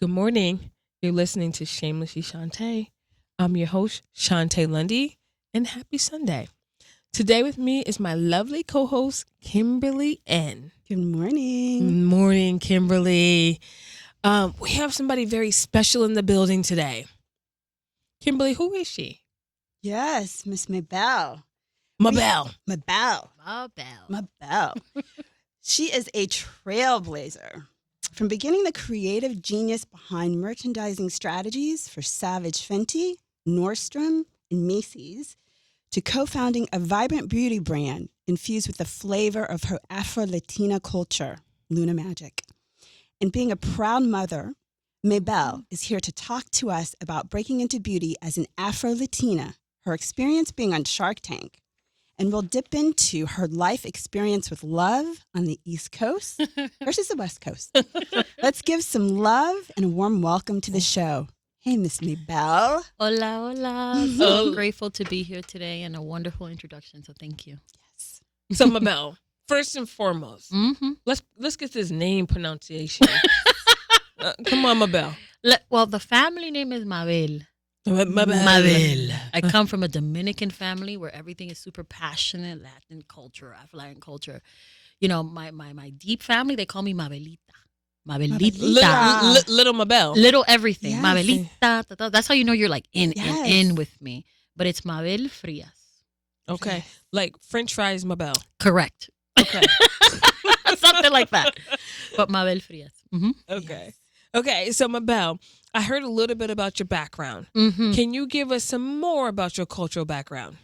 Good morning. You're listening to Shamelessly Shontay. I'm your host, Shontay Lundy, and happy Sunday. Today with me is my lovely co-host, Kimberly N. Good Good morning. morning, Kimberly. We have somebody very special in the building today. Kimberly, who is she? Yes, Miss Mabel. Mabel. Mabel. Mabel. Mabel. She is a trailblazer. From beginning the creative genius behind merchandising strategies for Savage Fenty, Nordstrom, and Macy's, to co-founding a vibrant beauty brand infused with the flavor of her Afro-Latina culture, Luna Magic. And being a proud mother, Mabel is here to talk to us about breaking into beauty as an Afro-Latina, her experience being on Shark Tank, and we'll dip into her life experience with love on the East Coast versus the West Coast. Let's give some love and a warm welcome to the show. Hey, Miss Mabel. Hola, hola. So grateful to be here today and a wonderful introduction. So thank you. Yes. So Mabel, first and foremost, Mm-hmm. let's get this name pronunciation. Come on, Mabel. Well, the family name is Mabel. Mabel. I come from a Dominican family where everything is super passionate, Latin culture, Afro-Latin culture. You know, my deep family, they call me Mabelita. Mabelita. Little Mabel. Little everything. Yes. Mabelita. That's how you know you're like in Yes. with me. But it's Mabel Frias. Okay. Like French fries, Mabel. Correct. Okay. Something like that. But Mabel Frias. Mm-hmm. Okay. Okay. So Mabel, I heard a little bit about your background. Mm-hmm. Can you give us some more about your cultural background?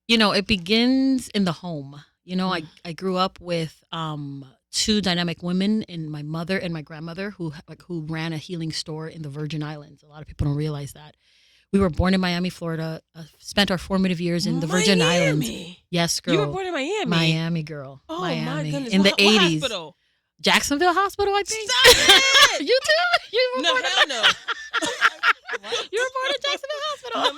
You know, it begins in the home. You know, I grew up with two dynamic women, and my mother and my grandmother who ran a healing store in the Virgin Islands. A lot of people don't realize that. We were born in Miami, Florida, spent our formative years in the Virgin Islands. Yes, girl. You were born in Miami. Miami, girl. Oh Miami. my goodness. In the What 80s. hospital? Jacksonville Hospital, I think. Stop it! You too? You were No, born hell no. You were born at Jacksonville Hospital. No,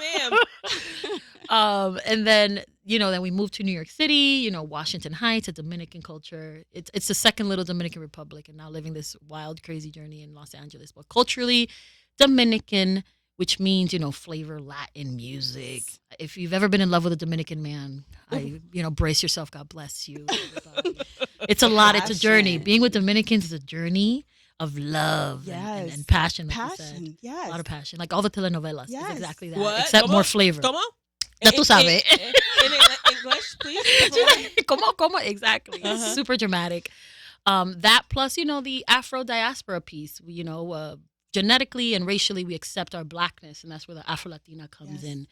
ma'am. And then, then we moved to New York City, Washington Heights, a Dominican culture. It's the second little Dominican Republic, and now living this wild, crazy journey in Los Angeles. But culturally, Dominican, which means, flavor Latin music. If you've ever been in love with a Dominican man, brace yourself. God bless you. It's a lot. It's a journey. Passion. Being with Dominicans is a journey of love Yes. and passion. Like you said. Passion. Yes. A lot of passion. Like all the telenovelas. Yes. It's exactly that. What? Except Come more on. flavor. Come on. Ya tú sabes. In English, please. Como, exactly. Uh-huh. Super dramatic. That plus, the Afro diaspora piece. Genetically and racially, we accept our blackness, and that's where the Afro-Latina comes Yes. in.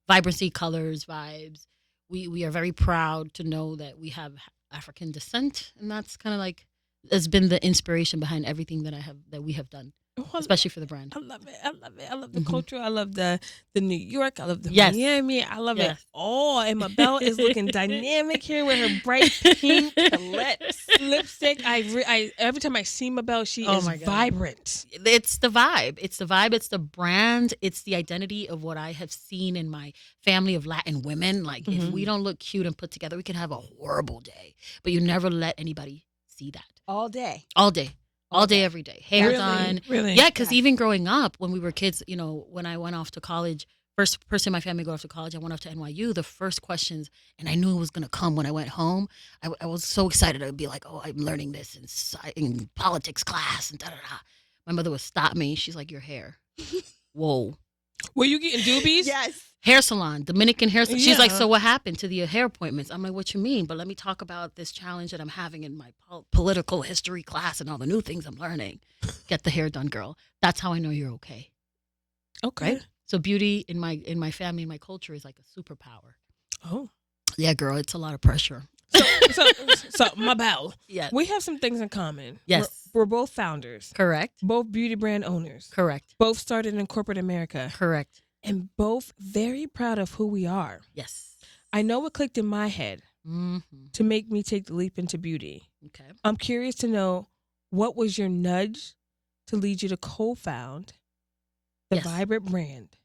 Vibrancy, colors, vibes. We are very proud to know that we have African descent, and that's kind of like has been the inspiration behind everything that we have done, especially for the brand. I love it. I love it. I love the Mhm. culture. I love the New York. I love the Yes. Miami. I love it Yes. all. And Mabel is looking dynamic here with her bright pink lipstick. I every time I see Mabel, she Oh is my God. vibrant. It's the vibe. It's the vibe. It's the brand. It's the identity of what I have seen in my family of Latin women. Like, if Mhm. we don't look cute and put together, we can have a horrible day. But you never let anybody see that. All day. All day. All day, every day. Hair Really? done. Really? Yeah, because Yes. even growing up, when we were kids, when I went off to college, first person in my family to go off to college, I went off to NYU. The first questions, and I knew it was going to come when I went home. I was so excited. I'd be like, oh, I'm learning this in politics class and da-da-da. My mother would stop me. She's like, your hair. Whoa. Were you getting doobies? Yes. Hair salon, Dominican hair salon. She's like, Yeah. so what happened to the hair appointments? I'm like, what you mean? But let me talk about this challenge that I'm having in my political history class and all the new things I'm learning. Get the hair done, girl. That's how I know you're okay. Okay. Right? So beauty in my family, in my culture is like a superpower. Oh. Yeah, girl, it's a lot of pressure. So Mabel, Yes. we have some things in common. Yes. We're both founders, Correct. both beauty brand owners, Correct. both started in corporate America, Correct. and both very proud of who we are. Yes. I know what clicked in my head Mm-hmm. to make me take the leap into beauty. Okay. I'm curious to know, what was your nudge to lead you to co-found the Yes. vibrant brand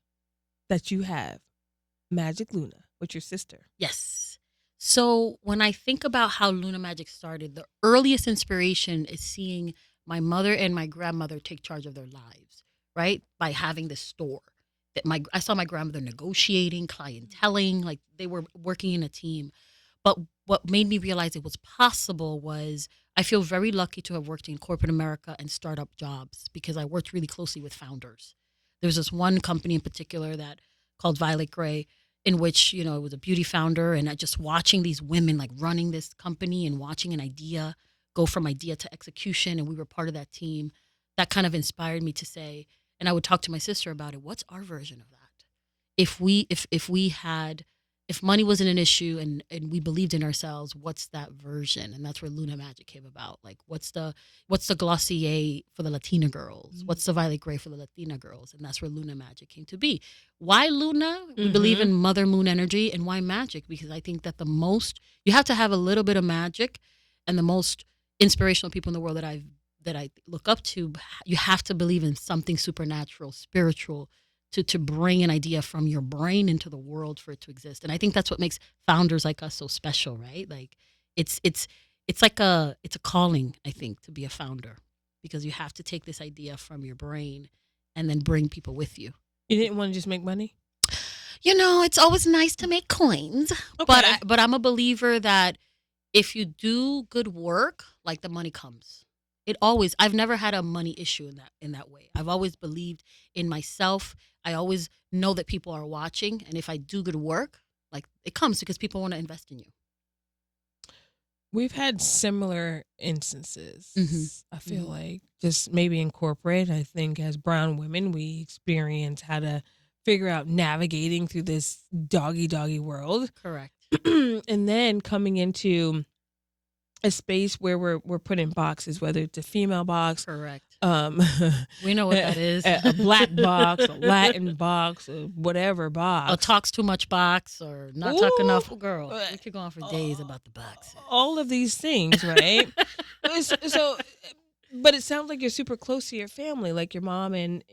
that you have, Magic Luna, with your sister? Yes. So when I think about how Luna Magic started, the earliest inspiration is seeing my mother and my grandmother take charge of their lives. right? By having this store. I saw my grandmother negotiating, clienteling, like they were working in a team. But what made me realize it was possible was I feel very lucky to have worked in corporate America and startup jobs because I worked really closely with founders. There's this one company in particular that called Violet Gray, in which, it was a beauty founder, and I just watching these women like running this company and watching an idea go from idea to execution, and we were part of that team. That kind of inspired me to say, and I would talk to my sister about it. What's our version of that? If money wasn't an issue and we believed in ourselves, what's that version? And that's where Luna Magic came about. Like, what's the Glossier for the Latina girls? What's the Violet Gray for the Latina girls? And that's where Luna Magic came to be. Why Luna? We believe in Mother Moon energy. And why magic? Because I think that you have to have a little bit of magic, and the most inspirational people in the world that I look up to, you have to believe in something supernatural, spiritual, to bring an idea from your brain into the world for it to exist. And I think that's what makes founders like us so special, right? Like it's like it's a calling, I think, to be a founder, because you have to take this idea from your brain and then bring people with you. You didn't want to just make money? It's always nice to make coins, Okay. but I'm a believer that if you do good work, like, the money comes. I've never had a money issue in that way. I've always believed in myself. I always know that people are watching, and if I do good work, like, it comes because people want to invest in you. We've had similar instances. Mm-hmm. I feel like just maybe in corporate, I think as brown women, we experience how to figure out navigating through this doggy world. Correct. And then coming into a space where we're put in boxes, whether it's a female box, Correct. we know what that is. a black box, a Latin box, a whatever box, a talks too much box, or not talk enough. Girl, we could go on for days about the boxes. All of these things, right? So, but it sounds like you're super close to your family, like your mom and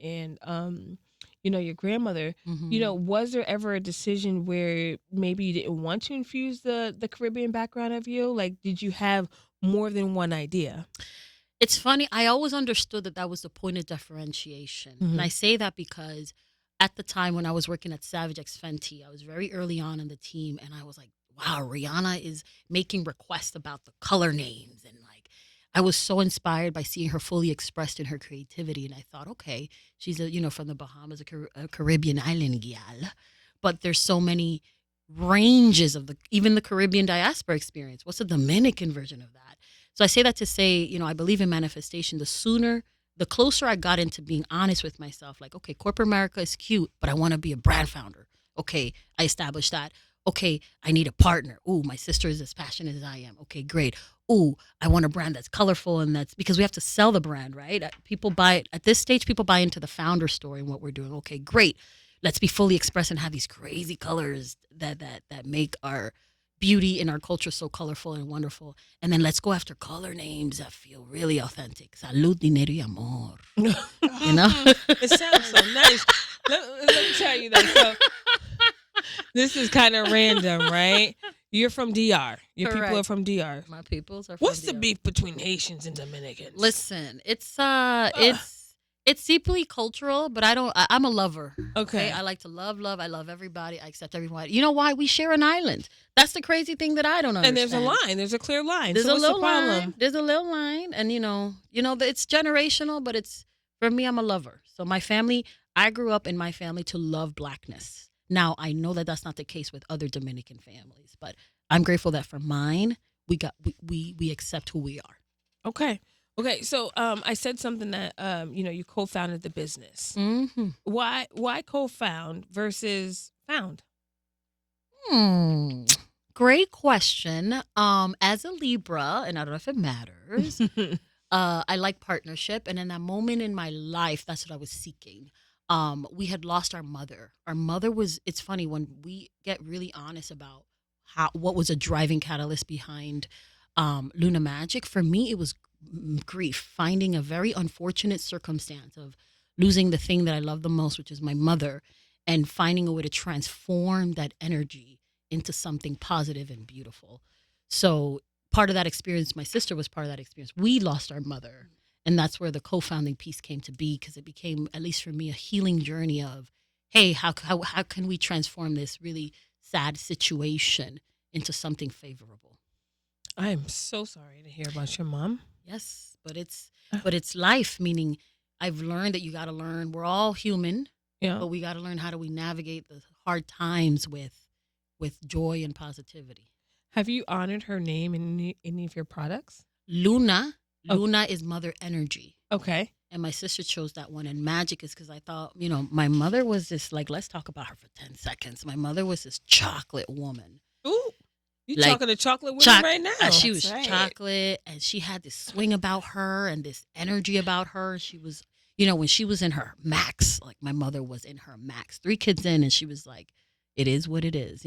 your grandmother. Mm-hmm. Was there ever a decision where maybe you didn't want to infuse the Caribbean background of you? Like, did you have more than one idea? It's funny. I always understood that was the point of differentiation. Mm-hmm. And I say that because at the time when I was working at Savage X Fenty, I was very early on in the team, and I was like, wow, Rihanna is making requests about the color names. And like, I was so inspired by seeing her fully expressed in her creativity. And I thought, okay, she's from the Bahamas, a Caribbean island gal. But there's so many ranges of even the Caribbean diaspora experience. What's the Dominican version of that? So I say that to say, I believe in manifestation. The closer I got into being honest with myself, like, okay, corporate America is cute, but I want to be a brand founder. Okay, I established that. Okay, I need a partner. Ooh, my sister is as passionate as I am. Okay, great. Ooh, I want a brand that's colorful, and that's because we have to sell the brand, right? People buy at this stage. People buy into the founder story and what we're doing. Okay, great. Let's be fully expressed and have these crazy colors that make our beauty in our culture so colorful and wonderful. And then let's go after color names that feel really authentic. Salud, dinero y amor. It sounds so nice. Let me tell you that. So, this is kind of random, right? You're from DR. Your Correct. People are from DR. My peoples are from What's DR. the beef between Haitians and Dominicans? Listen, it's deeply cultural, but I'm a lover. Okay. I like to love. I love everybody. I accept everyone. You know why? We share an island. That's the crazy thing that I don't understand. And there's a line. There's a clear line. There's so a what's little the problem? line. There's a little line. And, it's generational, but for me, I'm a lover. So my family, I grew up in my family to love blackness. Now, I know that that's not the case with other Dominican families, but I'm grateful that for mine, we accept who we are. Okay. So I said something that you co-founded the business. Mm-hmm. Why co-found versus found? Great question. As a Libra, and I don't know if it matters, I like partnership, and in that moment in my life, that's what I was seeking. We had lost our mother. Our mother it's funny when we get really honest about what was a driving catalyst behind Luna Magic. For me, it was grief, finding a very unfortunate circumstance of losing the thing that I love the most, which is my mother, and finding a way to transform that energy into something positive and beautiful. So part of that experience, my sister was part of that experience. We lost our mother. And that's where the co-founding piece came to be, because it became, at least for me, a healing journey of, hey, how can we transform this really sad situation into something favorable? I am so sorry to hear about your mom. Yes, but it's life, meaning I've learned that you got to learn. We're all human, Yeah. but we got to learn how do we navigate the hard times with joy and positivity. Have you honored her name in any of your products? Luna Okay. is mother energy. Okay. And my sister chose that one. And magic is because I thought, my mother was this, like, let's talk about her for 10 seconds. My mother was this chocolate woman. Ooh, you Like, talking to chocolate women right now. She was right. chocolate, and she had this swing about her and this energy about her. She was, when she was in her max, like my mother was in her max. 3 kids in, and she was like, it is what it is,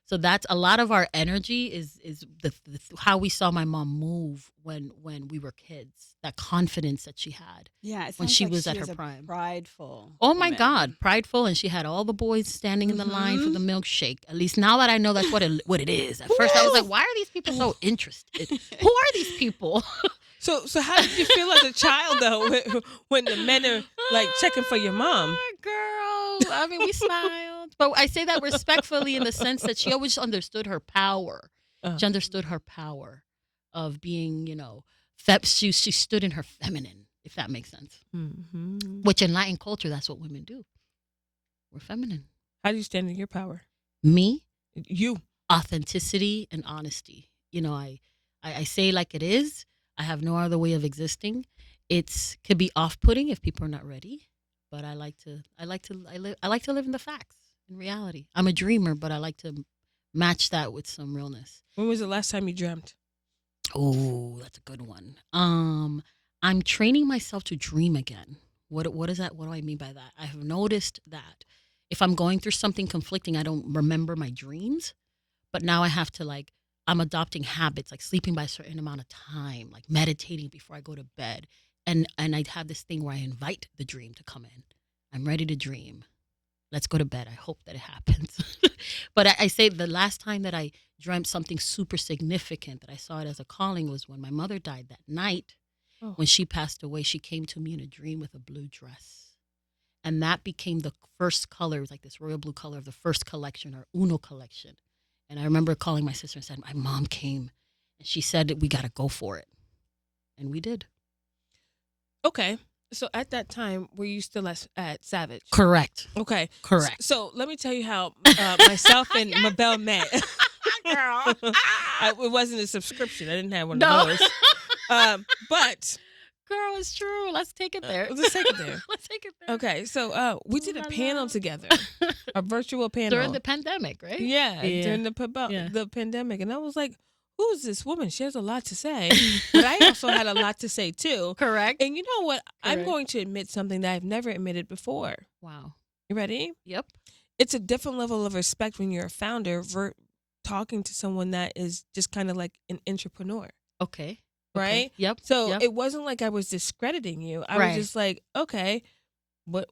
So that's a lot of our energy is the how we saw my mom move when we were kids. That confidence that she had. Yeah, it when sounds she like was she at her a prime. Prideful. Oh my woman. God, prideful, and she had all the boys standing in the line for the milkshake. At least now that I know that's what it is. At first, I was like, "Why are these people so interested? Who are these people?" So how did you feel as a child though when the men are like checking for your mom? Girl, I mean, we smiled, but I say that respectfully in the sense that she always understood her power. She understood her power of being, she stood in her feminine, if that makes sense. Mm-hmm. Which in Latin culture, that's what women do. We're feminine. How do you stand in your power? Me, You. authenticity and honesty. I say like it is. I have no other way of existing. It could be off-putting if people are not ready, but I like to live in the facts, in reality. I'm a dreamer, but I like to match that with some realness. When was the last time you dreamt? Oh, that's a good one. I'm training myself to dream again. What is that? What do I mean by that? I have noticed that if I'm going through something conflicting, I don't remember my dreams. But now I have to, I'm adopting habits, like sleeping by a certain amount of time, like meditating before I go to bed. And I have this thing where I invite the dream to come in. I'm ready to dream. Let's go to bed. I hope that it happens. But I say the last time that I dreamt something super significant, that I saw it as a calling, was when my mother died that night. Oh. When she passed away, she came to me in a dream with a blue dress. And that became the first color. It was like this royal blue color of the first collection, or Uno collection. And I remember calling my sister and said, my mom came. And she said, we got to go for it. And we did. Okay. So at that time, were you still at Savage? Correct. Okay. Correct. So let me tell you how myself and Mabel met. Girl. It wasn't a subscription. I didn't have one of those. But Girl, it's true. Let's take it there. let's take it there. Let's take it there. Okay. So we did a panel together, a virtual panel. During the pandemic, right? Yeah, during the pandemic. And I was like, who is this woman? She has a lot to say. But I also had a lot to say too. Correct. And you know what? I'm Correct. going to admit something that I've never admitted before. Wow. You ready? Yep. It's a different level of respect when you're a founder talking to someone that is just kind of like an entrepreneur. Okay. Right? Okay. Yep. So yep. it wasn't like I was discrediting you. I Right. was just like, okay, what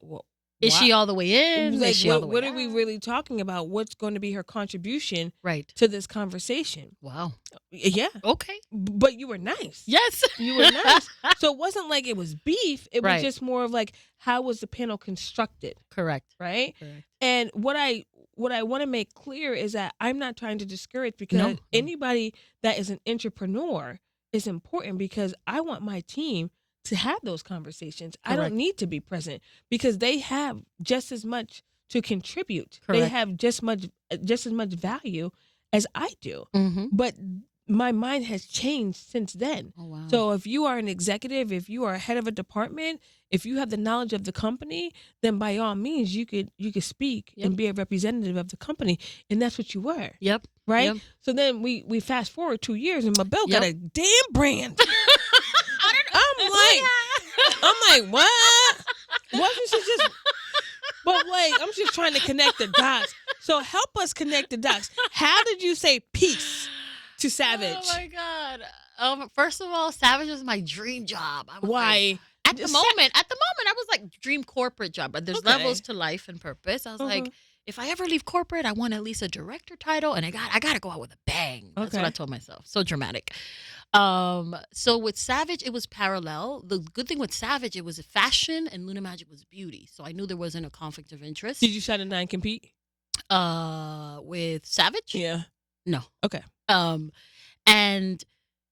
Is she all the way in? like, Is she all the way what are we out? really talking about? What's going to be her contribution Right. to this conversation? Wow. Yeah. Okay. But you were nice. Yes. You were nice. So it wasn't like it was beef. It was Right. just more of like, how was the panel constructed? Correct. Right? Correct. And what I want to make clear is that I'm not trying to discourage, because No. anybody that is an entrepreneur is important, because I want my team to have those conversations. I Correct. don't need to be present, because they have just as much to contribute. They Correct. have just as much value as I do. Mm-hmm. But my mind has changed since then. Oh, wow. So if you are an executive, if you are a head of a department, if you have the knowledge of the company, then by all means you could speak Yep. and be a representative of the company, and that's what you were, Yep. right? Yep. So then we fast forward 2 years, and Mabel got Yep. a damn brand. I'm like, what? Wasn't she just? But wait, I'm just trying to connect the dots. So help us connect the dots. How did you say peace to Savage? Oh my God. First of all, Savage is my dream job. I was Why? like, at the moment, I was like dream corporate job, but there's Okay. levels to life and purpose. I was like, if I ever leave corporate, I want at least a director title, and I got to go out with a bang. That's what I told myself. So dramatic. So with Savage, it was parallel. The good thing with Savage, it was fashion, and Luna Magic was beauty. So I knew there wasn't a conflict of interest. Did you sign a non-compete? With Savage? Yeah. No. Okay. And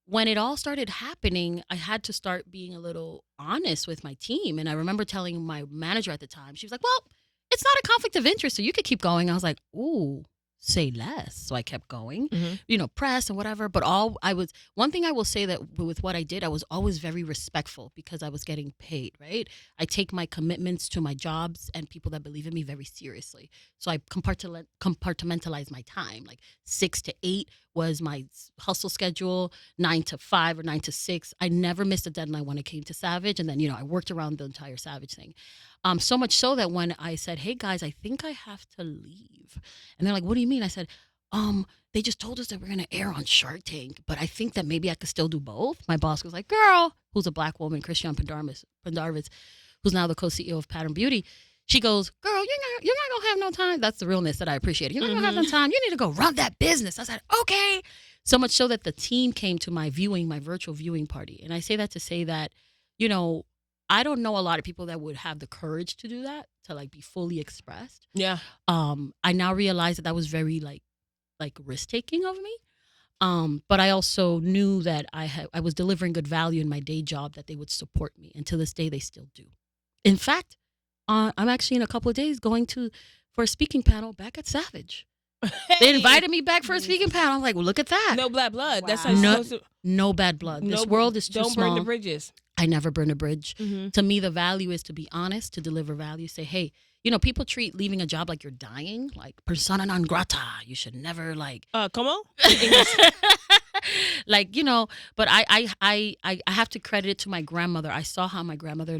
when it all started happening, I had to start being a little honest with my team. And I remember telling my manager at the time, she was like, well, it's not a conflict of interest, so you could keep going. I was like, ooh, say less. So I kept going, press and whatever. But one thing I will say that with what I did, I was always very respectful because I was getting paid, right? I take my commitments to my jobs and people that believe in me very seriously. So I compartmentalize my time. Like 6 to 8 was my hustle schedule, 9 to 5 or 9 to 6. I never missed a deadline when it came to Savage. And then, I worked around the entire Savage thing. So much so that when I said, hey guys, I think I have to leave. And they're like, what do you mean? I said, they just told us that we're going to air on Shark Tank, but I think that maybe I could still do both. My boss was like, girl, who's a Black woman, Christian Pendarvis, who's now the co-CEO of Pattern Beauty. She goes, girl, you're not going to have no time. That's the realness that I appreciate. You're not going to have no time. You need to go run that business. I said, okay. So much so that the team came to my virtual viewing party. And I say that to say that, I don't know a lot of people that would have the courage to do that, to like be fully expressed. Yeah. I now realize that was very like risk taking of me. But I also knew that I was delivering good value in my day job, that they would support me, and to this day they still do. In fact, I'm actually in a couple of days going for a speaking panel back at Savage. Hey. They invited me back for a speaking panel. I'm like, well, look at that. No black blood. Wow. That's how it's supposed to. No bad blood. This world is too small. Don't burn the bridges. I never burn a bridge. To me, the value is to be honest, to deliver value. Say, hey, people treat leaving a job like you're dying, like persona non grata. You should never come on. But I have to credit it to my grandmother. I saw how my grandmother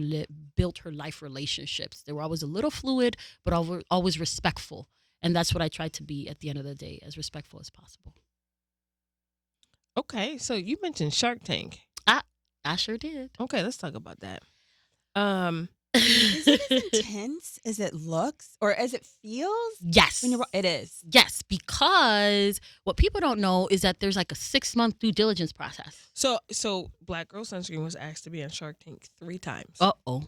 built her life relationships. They were always a little fluid, but always respectful. And that's what I tried to be at the end of the day, as respectful as possible. Okay, so you mentioned Shark Tank. I sure did. Okay, let's talk about that. Is it as intense as it looks or as it feels? Yes. It is. Yes, because what people don't know is that there's like a 6-month due diligence process. So Black Girl Sunscreen was asked to be on Shark Tank 3 times. Uh-oh.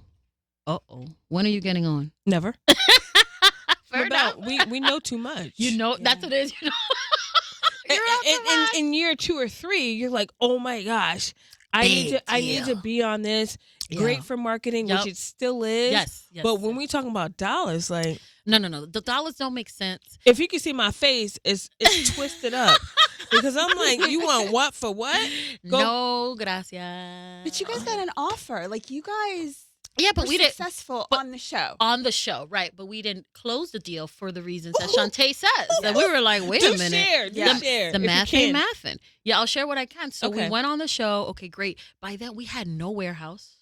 When are you getting on? Never. Fair enough. We know too much. That's what it is. In year 2 or 3, you're like, oh my gosh, I need to be on this. Yeah. Great for marketing, which it still is. Yes. But when we talking about dollars, like no, the dollars don't make sense. If you can see my face, it's twisted up because I'm like, you want what for what? No, gracias. But you guys got an offer, like you guys. Yeah, but we didn't successful on the show. On the show, right? But we didn't close the deal for the reasons that Shontay says. That we were like, wait a minute, share. The math ain't mathin'. Yeah, I'll share what I can. So we went on the show. Okay, great. By then, we had no warehouse,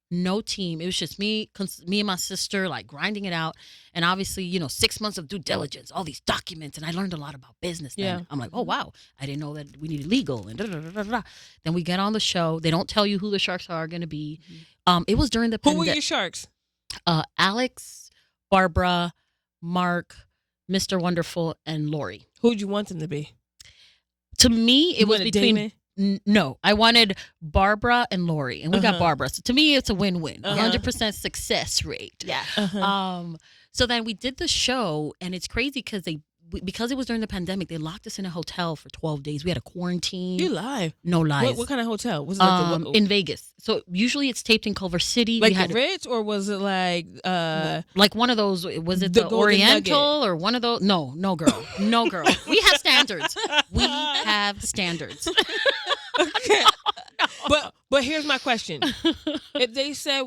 no team. It was just me and my sister, like grinding it out. And obviously, 6 months of due diligence, all these documents, and I learned a lot about business. Then. Yeah. I'm like, oh wow, I didn't know that we needed legal and da da da da. Then we get on the show. They don't tell you who the sharks are going to be. It was during the pandemic. Who were your sharks? Alex, Barbara, Mark, Mr. Wonderful, and Lori. Who'd you want them to be? To me, it was between. No, I wanted Barbara and Lori, and we got Barbara. So to me, it's a win-win, 100% success rate. Yeah. So then we did the show, and it's crazy because it was during the pandemic, they locked us in a hotel for 12 days. We had a quarantine. You lie. No lies. What kind of hotel? Was it like in Vegas. So usually it's taped in Culver City. Like the Ritz, or was it like one of those? Was it the Oriental Nugget? Or one of those? No, girl. No, girl. We have standards. Okay. No. But here's my question. If they said,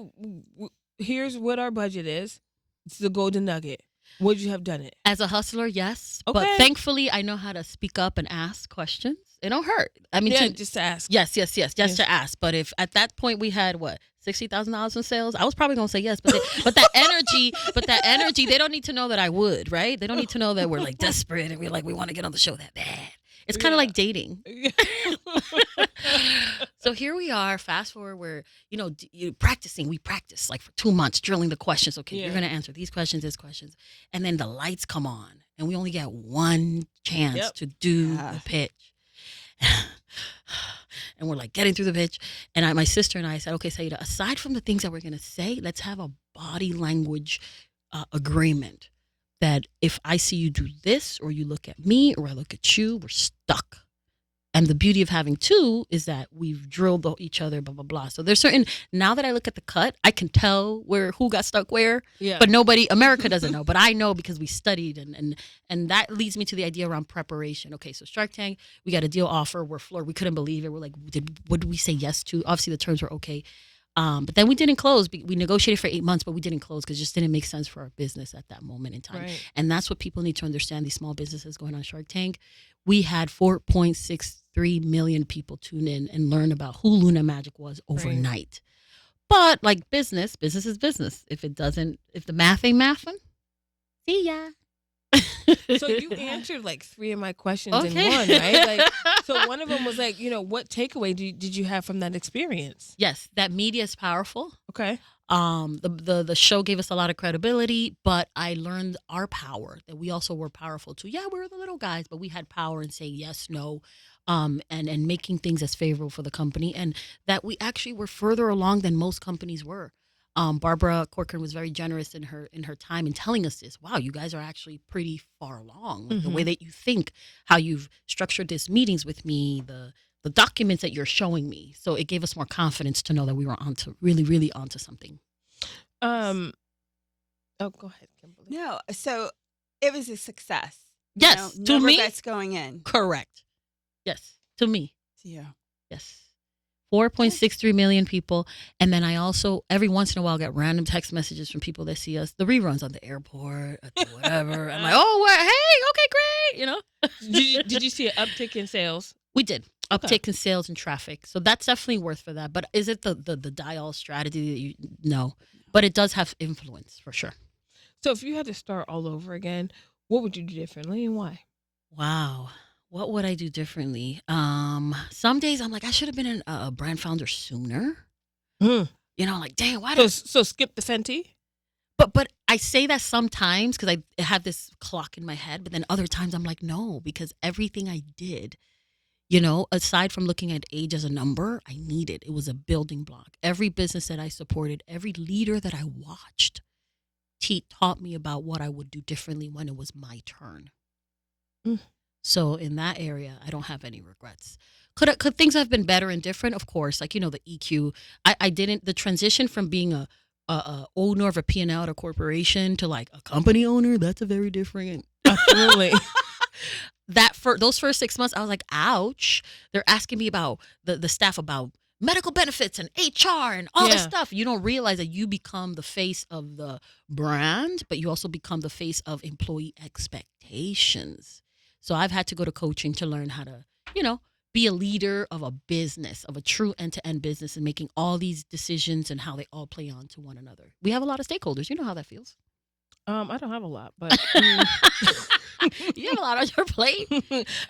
here's what our budget is, it's the Golden Nugget, would you have done it? As a hustler, yes. Okay. But thankfully, I know how to speak up and ask questions. It don't hurt. I mean, just to ask. Yes. Just to ask. But if at that point we had $60,000 in sales, I was probably gonna say yes. But that energy, they don't need to know that I would, right? They don't need to know that we're like desperate and we're like we want to get on the show that bad. It's kind of Yeah. like dating. So here we are. Fast forward, we're practicing. We practice like for 2 months, drilling the questions. Okay, you're Yeah. gonna answer these questions, and then the lights come on, and we only get one chance Yep. to do Yeah. the pitch. And we're like getting through the pitch, and my sister and I said, "Okay, Saida, aside from the things that we're gonna say, let's have a body language agreement that if I see you do this, or you look at me, or I look at you, we're stuck." And the beauty of having two is that we've drilled each other, blah, blah, blah. So there's certain, now that I look at the cut, I can tell who got stuck where, Yeah. but America doesn't know, but I know because we studied. And that leads me to the idea around preparation. Okay, so Shark Tank, we got a deal offer. We're floored. We couldn't believe it. We're like, what did we say yes to? Obviously the terms were okay. But then we didn't close. We negotiated for 8 months, but we didn't close because it just didn't make sense for our business at that moment in time. Right. And that's what people need to understand, these small businesses going on Shark Tank. We had 4.63 million people tune in and learn about who Luna Magic was overnight. But like business is business. If the math ain't mathing, see ya. So you answered like 3 of my questions in Okay. one, right? Like, so one of them was like, what takeaway did you have from that experience? Yes, that media is powerful. Okay. The show gave us a lot of credibility, but I learned our power, that we also were powerful too. Yeah, we were the little guys, but we had power in saying yes, no, and making things as favorable for the company, and that we actually were further along than most companies were. Barbara Corcoran was very generous in her time in telling us this. Wow, you guys are actually pretty far along. Like the way that you think, how you've structured these meetings with me, the documents that you're showing me. So it gave us more confidence to know that we were really, really onto something. Oh, go ahead, Kimberly. No, so it was a success. Yes, no to me, regrets going in. correct. Yes, to me, Yeah. yes. 4.63 million people. And then I also, every once in a while, get random text messages from people that see us, the reruns on the airport, at the whatever. I'm like, oh, hey, okay, great, Did you see an uptick in sales? We did. Okay. Uptick in sales and traffic. So that's definitely worth for that. But is it the dial strategy that no. But it does have influence for sure. So if you had to start all over again, what would you do differently and why? Wow. What would I do differently? Some days I'm like, I should have been a brand founder sooner. Like, dang, why did So skip the Fenty? But I say that sometimes because I have this clock in my head, but then other times I'm like, no, because everything I did, aside from looking at age as a number, I needed. It was a building block. Every business that I supported, every leader that I watched, taught me about what I would do differently when it was my turn. So in that area, I don't have any regrets. Could things have been better and different? Of course, like, the EQ. I didn't, the transition from being a owner of a P&L at a corporation to like a company owner, that's a very different. Absolutely. Those first 6 months, I was like, ouch. They're asking me about the staff about medical benefits and HR and all this stuff. You don't realize that you become the face of the brand, but you also become the face of employee expectations. So I've had to go to coaching to learn how to, be a leader of a business, of a true end-to-end business, and making all these decisions and how they all play on to one another. We have a lot of stakeholders. You know how that feels. I don't have a lot, but You have a lot on your plate.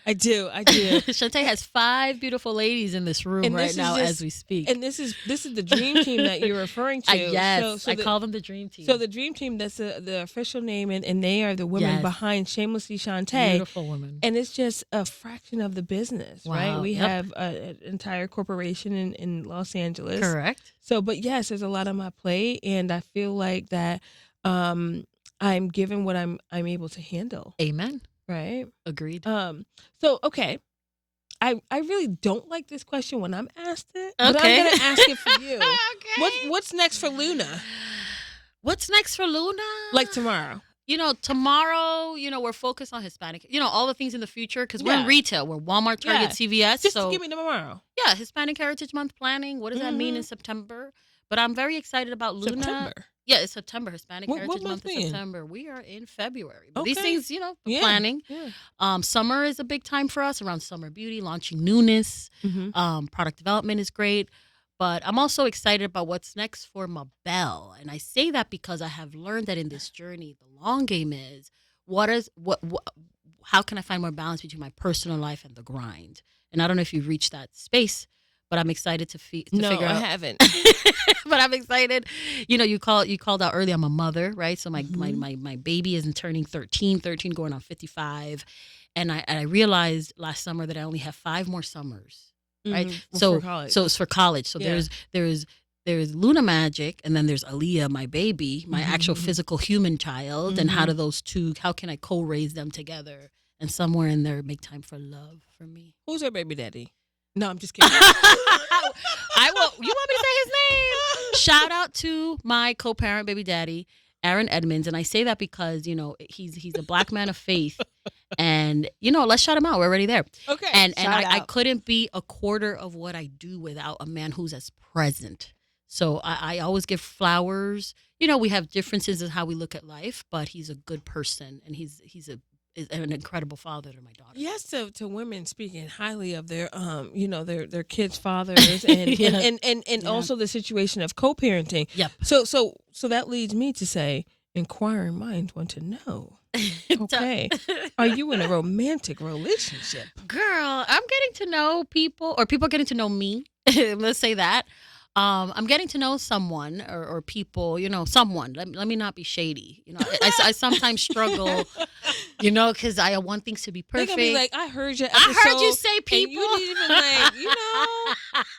I do. Shontay has 5 beautiful ladies in this room right now as we speak. And this is the dream team that you're referring to. Yes, I call them the dream team. So the dream team, that's the official name, and they are the women behind Shamelessly Shontay. Beautiful women. And it's just a fraction of the business, right? Wow. We Yep. have an entire corporation in Los Angeles. Correct. So, but yes, there's a lot on my plate, and I feel like that I'm given what I'm able to handle. Amen. Right. Agreed. So okay. I really don't like this question when I'm asked it, but Okay. I'm gonna ask it for you. Okay. What's next for Luna? What's next for Luna? Like tomorrow? Tomorrow, we're focused on Hispanic, all the things in the future, because we're in Yeah. retail. We're Walmart, Target, CVS. Just so give me tomorrow. yeah, Hispanic Heritage Month planning. What does that mean in September? But I'm very excited about Luna. September. Yeah, it's September. Hispanic What Heritage month Month is we in? September. We are in February. But these Okay. things, the Yeah. planning. Yeah. Summer is a big time for us around summer beauty, launching newness. Product development is great. But I'm also excited about what's next for Mabel. And I say that because I have learned that in this journey, the long game is how can I find more balance between my personal life and the grind? And I don't know if you've reached that space, but I'm excited to figure out. I haven't. But I'm excited. You called out early. I'm a mother, right? So my baby is turning 13 going on 55. And I realized last summer that I only have 5 more summers, right? For college. So it's for college. So there's Luna Magic, and then there's Aaliyah, my baby, my actual physical human child. And how can I co-raise them together? And somewhere in there, make time for love for me. Who's her baby daddy? No, I'm just kidding. I will. You want me to say his name? Shout out to my co-parent baby daddy, Aaron Edmonds. And I say that because, he's a black man of faith. And, let's shout him out. We're already there. Okay. And I couldn't be a quarter of what I do without a man who's as present. So I always give flowers. We have differences in how we look at life, but he's a good person, and he's an incredible father to my daughter. Yes, to women speaking highly of their their kids' fathers and also the situation of co-parenting. Yep. So that leads me to say, inquiring minds want to know. Okay. Are you in a romantic relationship? Girl, I'm getting to know people, or people getting to know me. Let's say that. I'm getting to know someone or people, someone. Let me not be shady. I sometimes struggle, because I want things to be perfect. They're going to be like, I heard your I episode. heard you say people. And you didn't even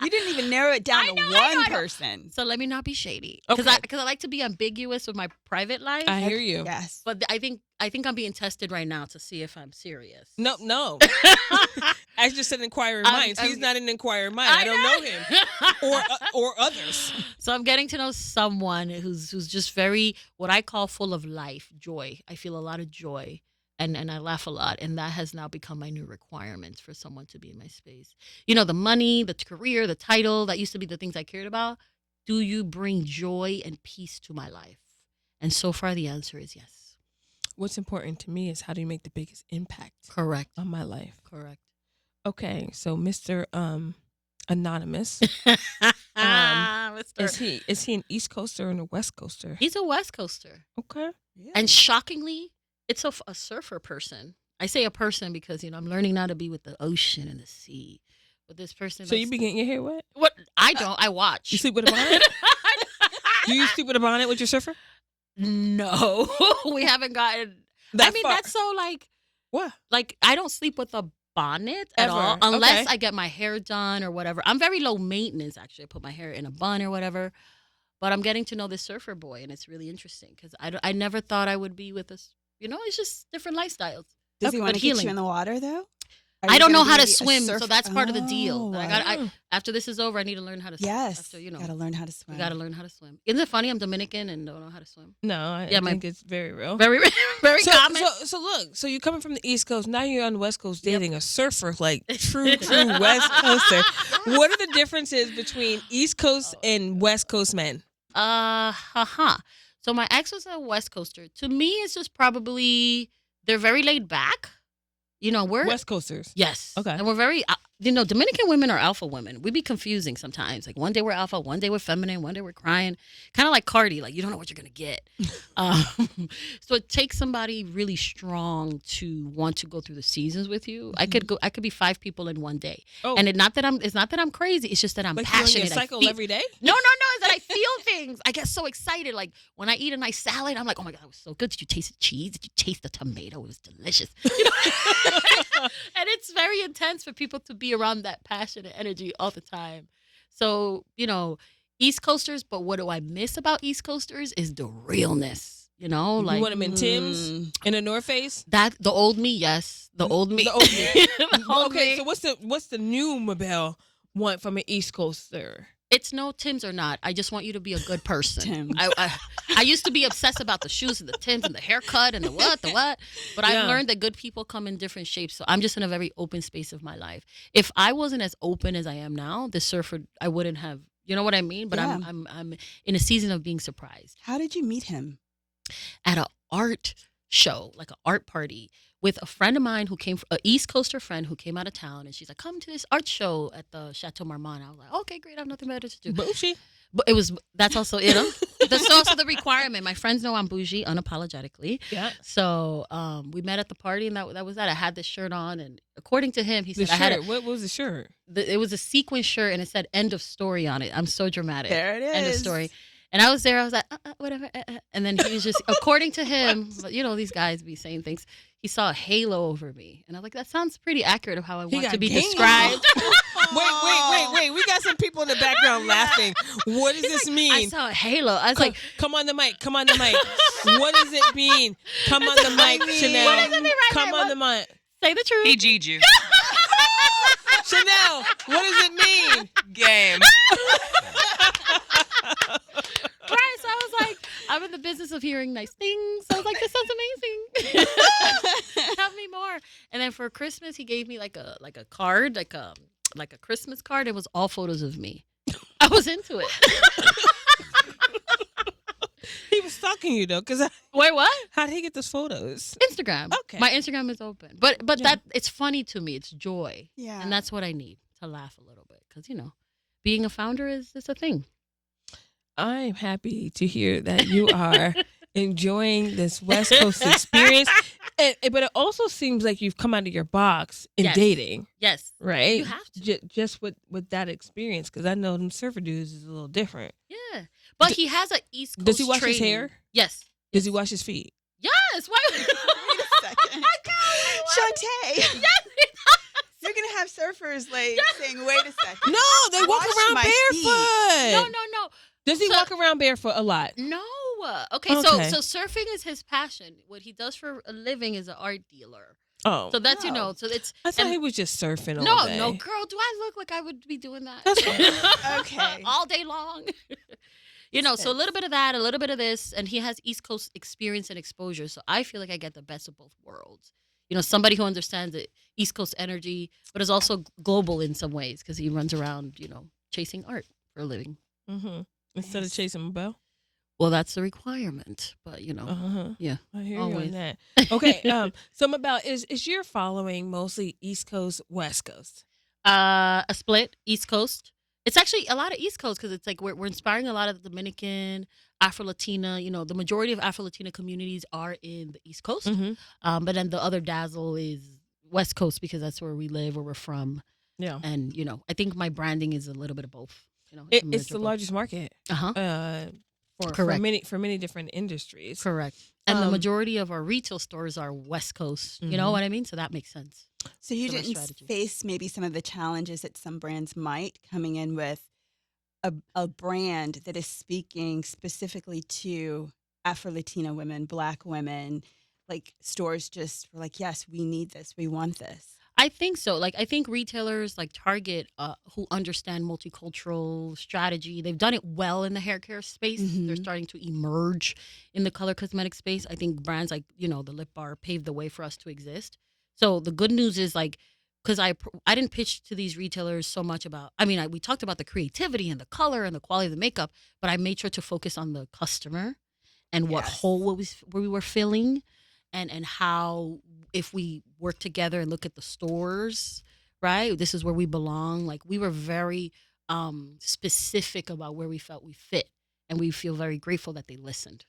You didn't even narrow it down to one person. So let me not be shady. Okay. Because I like to be ambiguous with my private life. I hear you. Yes. But I think I'm being tested right now to see if I'm serious. No. I just said inquiring minds. He's not an inquiring mind. I don't know him or others. So I'm getting to know someone who's just very, what I call full of life, joy. I feel a lot of joy. And I laugh a lot. And that has now become my new requirement for someone to be in my space. The money, the career, the title, that used to be the things I cared about. Do you bring joy and peace to my life? And so far the answer is yes. What's important to me is, how do you make the biggest impact Correct. on my life? Correct. Okay, so Mr. Anonymous, Mr. is he an East Coaster and a West Coaster? He's a West Coaster. Okay. Yeah. And shockingly, it's a surfer person. I say a person because, I'm learning now to be with the ocean and the sea. But this person. So you be getting your hair wet? What? I don't. I watch. You sleep with a bonnet? Do you sleep with a bonnet with your surfer? No. We haven't gotten. Far. That's so What? I don't sleep with a bonnet at Ever. all unless Okay. I get my hair done or whatever. I'm very low maintenance, actually. I put my hair in a bun or whatever. But I'm getting to know this surfer boy, and it's really interesting because I never thought I would be with this. It's just different lifestyles. Does he want to get healing. you in the water, though? I don't know how to swim, so that's part of the Oh, deal. After this is over, I need to learn how to swim. Yes. After, Gotta learn how to swim. You gotta learn how to swim. Isn't it funny? I'm Dominican and don't know how to swim. No, I think it's very real. Very, very common. So look, so you're coming from the East Coast, now you're on the West Coast dating a surfer, like true West Coaster. What are the differences between East Coast and West Coast men? So my ex was a West Coaster. To me, it's just probably, they're very laid back. We're West Coasters. Yes. Okay. And we're very, Dominican women are alpha women. We be confusing sometimes. Like one day we're alpha, one day we're feminine, one day we're crying. Kind of like Cardi. Like you don't know what you're going to get. So it takes somebody really strong to want to go through the seasons with you. Mm-hmm. I could be 5 people in one day. Oh. And it's not that I'm crazy. It's just that I'm Like passionate. you're on your cycle every day? No. It's that I feel things. I get so excited. Like when I eat a nice salad, I'm like, oh my God, that was so good. Did you taste the cheese? Did you taste the tomato? It was delicious. And it's very intense for people to be around that passionate energy all the time. So, East Coasters, but what do I miss about East Coasters is the realness. You want them in Tim's, in a North Face? That the old me, yes. The old me. The old me. The old Okay, me. so what's the new Mabel want from an East Coaster? It's no Tim's or not. I just want you to be a good person. Tim's. I used to be obsessed about the shoes and the Tim's and the haircut and the what. But Yeah. I've learned that good people come in different shapes. So I'm just in a very open space of my life. If I wasn't as open as I am now, the surfer, I wouldn't have, you know what I mean? But Yeah. I'm in a season of being surprised. How did you meet him? At a art show, like an art party with a friend of mine who came, an East Coaster friend who came out of town, and she's like, come to this art show at the Chateau Marmont. I was like, okay, great, I have nothing better to do. Bougie. But that's also that's also the requirement. My friends know I'm bougie unapologetically. Yeah. So we met at the party, and that was that. I had this shirt on, and according to him, he The said shirt. I had What was the shirt? it was a sequin shirt, and it said "End of story" on it. I'm so dramatic. There it is. End of story. And I was there. I was like, whatever. And then he was just, according to him, these guys be saying things. He saw a halo over me, and I was like, that sounds pretty accurate of how I want to be described. Wait. We got some people in the background laughing. What does this mean? I saw a halo. I was like, come on the mic. What does it mean? Come on the mic, Chanel. What does it mean? Come on the mic. say the truth. He G'd you. Chanel, what does it mean? Game. Right, so I was like, I'm in the business of hearing nice things. So I was like, this sounds amazing. Tell me more. And then for Christmas, he gave me like a card, like a Christmas card. It was all photos of me. I was into it. He was stalking you though, because Wait, what? how did he get those photos? Instagram. Okay. My Instagram is open, but that it's funny to me. It's joy, Yeah. and that's what I need to laugh a little bit because being a founder is a thing. I'm happy to hear that you are enjoying this West Coast experience. But it also seems like you've come out of your box in Yes. dating, Yes, right? you have to. Just with that experience, because I know them surfer dudes is a little different. Yeah, but he has an East Coast. Does he wash his training. hair? Yes. Does he wash his feet? Yes. Why? Wait a second. Shantae. Yes. You're going to have surfers saying, wait a second. No, they walk Wash around my barefoot. No. Does he So- walk around barefoot a lot? No. Okay, Okay. so surfing is his passion. What he does for a living is an art dealer. Oh, So that's Oh. so it's I thought and- he was just surfing all no, day. no, girl. Do I look like I would be doing that? That's Okay. All day long. So a little bit of that, a little bit of this, and he has East Coast experience and exposure. So I feel like I get the best of both worlds. Somebody who understands the East Coast energy, but is also global in some ways because he runs around, chasing art for a living. Mm-hmm. Instead of chasing Mabel. Well, that's the requirement, but Uh-huh. yeah, I hear always. you on that. Okay. So Mabel, is your following mostly East Coast, West Coast? A split East Coast. It's actually a lot of East Coast because it's like we're inspiring a lot of the Dominican, Afro-Latina. The majority of Afro-Latina communities are in the East Coast, Mm-hmm. but then the other dazzle is West Coast because that's where we live, where we're from, Yeah. and I think my branding is a little bit of both. It's the largest market. Uh-huh. For Correct. many different industries. Correct. And the Um, majority of our retail stores are West Coast. You know Mhm. what I mean? So that makes sense. So you So our didn't strategy. face maybe some of the challenges that some brands might coming in with a brand that is speaking specifically to Afro-Latina women, Black women, like stores just were like, yes, we need this. We want this. I think so. Like, I think retailers like Target, who understand multicultural strategy, they've done it well in the hair care space. Mhm. They're starting to emerge in the color cosmetic space. I think brands like, the Lip Bar paved the way for us to exist. So the good news is because I didn't pitch to these retailers so much about, we talked about the creativity and the color and the quality of the makeup, but I made sure to focus on the customer and what Yes. hole we were filling. And how if we work together and look at the stores, right? This is where we belong. Like we were very specific about where we felt we fit, and we feel very grateful that they listened.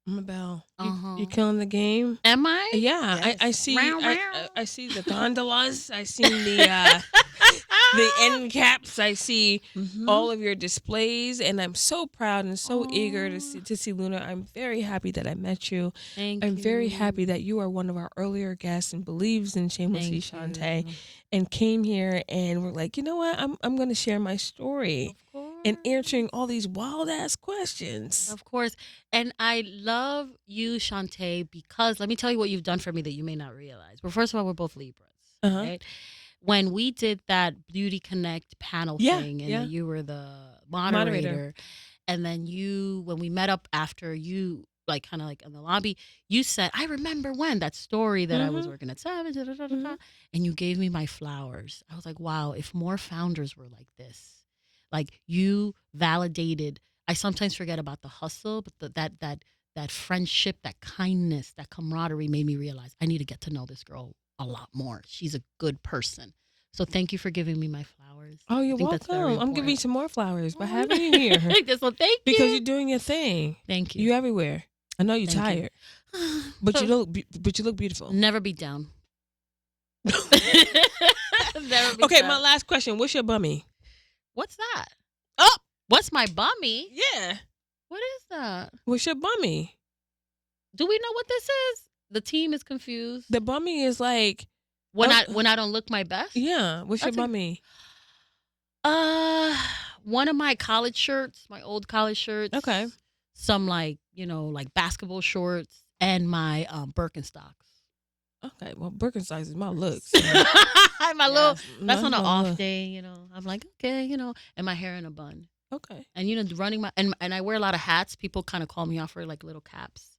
Mabel, Uh-huh. you killing the game. Am I? Yeah, Yes. I see. Row, I, row. I see the gondolas. I see the end caps. I see Mhm. all of your displays, and I'm so proud and so eager Aw. to see Luna. I'm very happy that I met you. Thank I'm you. very happy that you are one of our earlier guests and believes in Shamelessly Thank Shontay, you. and came here and we're like, you know what? I'm going to share my story Of course. and answering all these wild ass questions. Of course. And I love you, Shontay, because let me tell you what you've done for me that you may not realize. Well, first of all, we're both Libras, Uh-huh. right? When we did that Beauty Connect panel Yeah, thing, and yeah. you were the moderator, and then when we met up after you, like kind of like in the lobby, you said, I remember when that story that I was Mhm. working at Savage, Mhm. and you gave me my flowers. I was like, wow, if more founders were like this, like you validated. I sometimes forget about the hustle, but that that friendship, that kindness, that camaraderie made me realize I need to get to know this girl a lot more. She's a good person. So thank you for giving me my flowers. Oh, you're I think that's very welcome. I'm giving you important. some more flowers by having you here. So thank you. Because you're doing your thing. Thank you. You everywhere. I know you're Thank tired, but you look beautiful. Never be down. Never be Okay, down. my last question. What's your bummy? What's that? Oh, What's my bummy? yeah. What is that? What's your bummy? Do we know what this is? The team is confused. The bummy is like When I don't look my best? yeah. What's That's your bummy? One of my college shirts, my old college shirts. Okay. Some like basketball shorts and my Birkenstocks. Okay. Well, Birkenstocks is my looks. My little. That's on an my off look. day, I'm like, okay, and my hair in a bun. Okay. And running my and I wear a lot of hats. People kind of call me off for like little caps.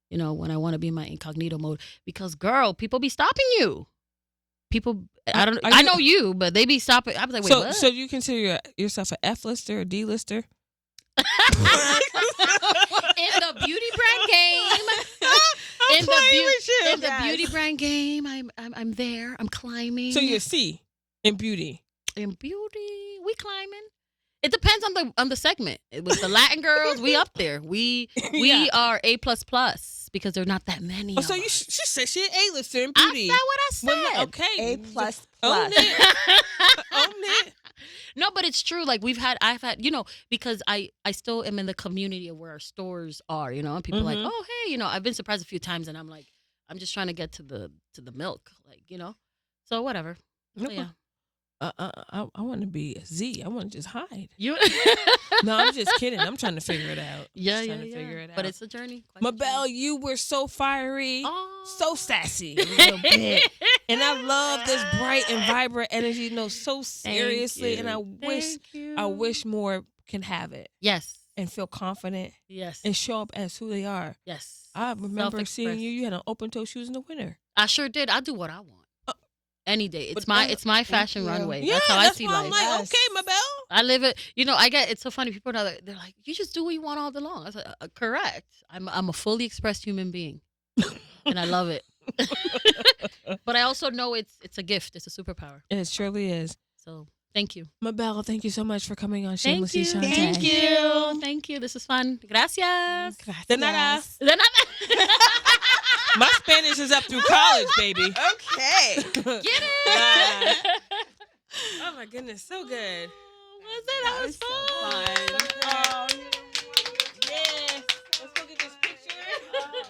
When I want to be in my incognito mode, because girl, people be stopping you. People, I know you, but they be stopping. I was like, wait, what? So you consider yourself an F-lister or D-lister? In the beauty brand game. In the beauty brand game, I'm there. I'm climbing. So you're C in beauty. In beauty, we climbing. It depends on the segment. With the Latin girls, we up there. We are A++ because there are not that many. Oh, so of she us. said she an A-lister in I beauty. said what I said. Well, okay. A++. Own it. Own it. No, but it's true. Like I've had, because I still am in the community of where our stores are, and people are like, oh, hey, I've been surprised a few times and I'm like, I'm just trying to get to the milk, so whatever. So, yeah. I want to be a Z. I want to just hide. You No, I'm just kidding. I'm trying to figure it out. Figure it out. But it's a journey. Mabel, you were so fiery, Oh. so sassy a little bit. And I love this bright and vibrant energy, so seriously. And I wish more can have it Yes. and feel confident Yes. and show up as who they are. Yes. I remember Self-express. seeing you had on open toe shoes in the winter. I sure did. I do what I want. Any day. It's But my fashion you. runway. Yeah, that's how I see why life. I'm like, Yes. okay, Mabel. I live it. It's so funny. People are like, they're like, you just do what you want all day long. I said, correct. I'm a fully expressed human being, and I love it. But I also know it's a gift. It's a superpower. It surely is. So thank you. Mabel, thank you so much for coming on Thank Shamelessly you. Shontay. Thank you. Thank you. This is fun. Gracias. De nada. Yes. My Spanish is up through college, baby. Okay. Get it. Oh my goodness, so good. Was it? That was so fun. fun.